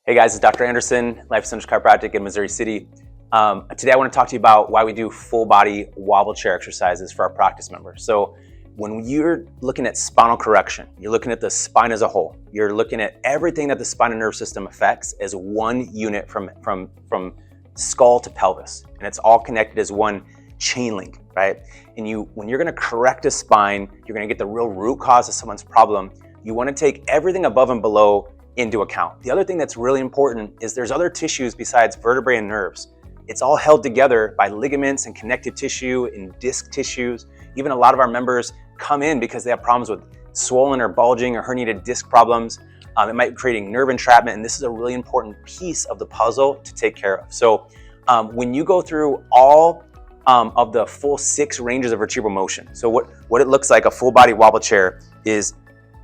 Hey guys, it's Dr. Anderson, Life Centers Chiropractic in Missouri City. Today I want to talk to you about why we do full body wobble chair exercises for our practice members. So when you're looking at spinal correction, you're looking at the spine as a whole. You're looking at everything that the spinal nerve system affects as one unit from skull to pelvis. And it's all connected as one chain link, right? And when you're going to correct a spine, you're going to get the real root cause of someone's problem. You want to take everything above and below into account. The other thing that's really important is there's other tissues besides vertebrae and nerves. It's all held together by ligaments and connective tissue and disc tissues. Even a lot of our members come in because they have problems with swollen or bulging or herniated disc problems. It might be creating nerve entrapment, and this is a really important piece of the puzzle to take care of. So when you go through all of the full 6 ranges of vertebral motion, so what it looks like, a full body wobble chair is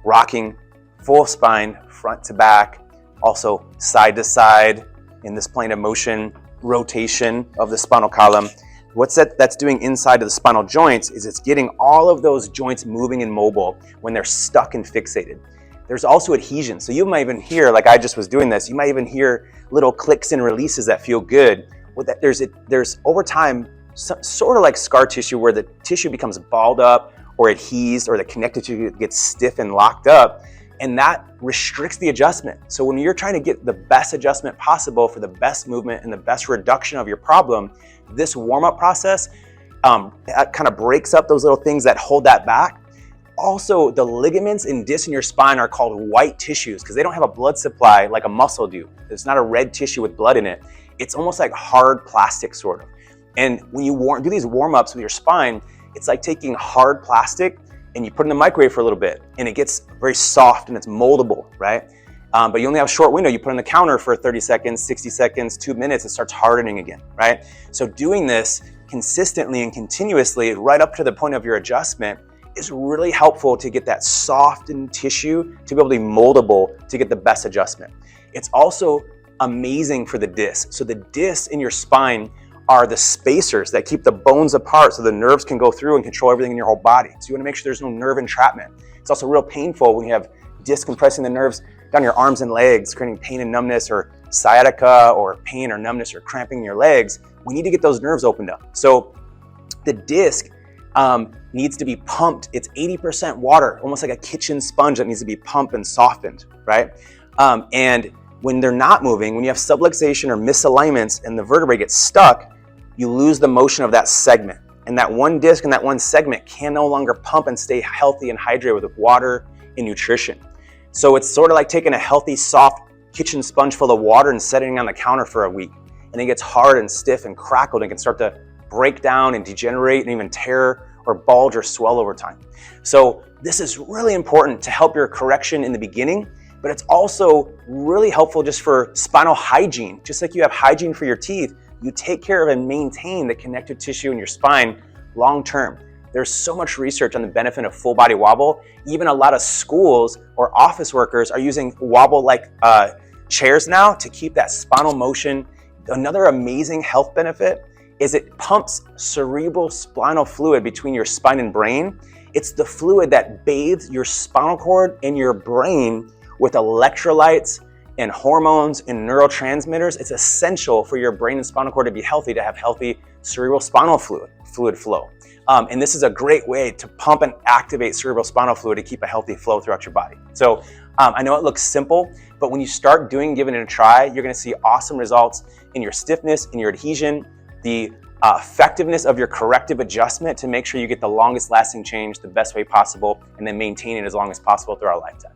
rocking, full spine, front to back, also side to side in this plane of motion, rotation of the spinal column. What's that's doing inside of the spinal joints is it's getting all of those joints moving and mobile when they're stuck and fixated. There's also adhesions. So you might even hear, like I just was doing this, you might even hear little clicks and releases that feel good. There's over time, sort of like scar tissue where the tissue becomes balled up or adheses, or the connective tissue gets stiff and locked up, and that restricts the adjustment. So when you're trying to get the best adjustment possible for the best movement and the best reduction of your problem, this warm-up process kind of breaks up those little things that hold that back. Also, the ligaments and discs in your spine are called white tissues because they don't have a blood supply like a muscle do. It's not a red tissue with blood in it. It's almost like hard plastic, sort of. And when you do these warm-ups with your spine, it's like taking hard plastic and you put it in the microwave for a little bit, and it gets very soft and it's moldable, right? But you only have a short window. You put it on the counter for 30 seconds, 60 seconds, 2 minutes, it starts hardening again, right? So doing this consistently and continuously right up to the point of your adjustment is really helpful to get that softened tissue to be able to be moldable to get the best adjustment. It's also amazing for the disc. So the discs in your spine are the spacers that keep the bones apart so the nerves can go through and control everything in your whole body. So you want to make sure there's no nerve entrapment. It's also real painful when you have discs compressing the nerves down your arms and legs, creating pain and numbness, or sciatica, or pain or numbness or cramping in your legs. We need to get those nerves opened up. So the disc needs to be pumped. It's 80% water, almost like a kitchen sponge that needs to be pumped and softened, right? And when they're not moving, when you have subluxation or misalignments and the vertebrae gets stuck, you lose the motion of that segment. And that one disc and that one segment can no longer pump and stay healthy and hydrated with water and nutrition. So it's sort of like taking a healthy, soft kitchen sponge full of water and setting it on the counter for a week. And it gets hard and stiff and crackled and can start to break down and degenerate and even tear or bulge or swell over time. So this is really important to help your correction in the beginning, but it's also really helpful just for spinal hygiene. Just like you have hygiene for your teeth, you take care of and maintain the connective tissue in your spine long term. There's so much research on the benefit of full body wobble. Even a lot of schools or office workers are using wobble-like chairs now to keep that spinal motion. Another amazing health benefit is it pumps cerebral spinal fluid between your spine and brain. It's the fluid that bathes your spinal cord and your brain with electrolytes and hormones and neurotransmitters. It's essential for your brain and spinal cord to be healthy, to have healthy cerebral spinal fluid flow. And this is a great way to pump and activate cerebral spinal fluid to keep a healthy flow throughout your body. So I know it looks simple, but when you start giving it a try, you're gonna see awesome results in your stiffness, in your adhesion, the effectiveness of your corrective adjustment to make sure you get the longest lasting change the best way possible, and then maintain it as long as possible throughout our lifetime.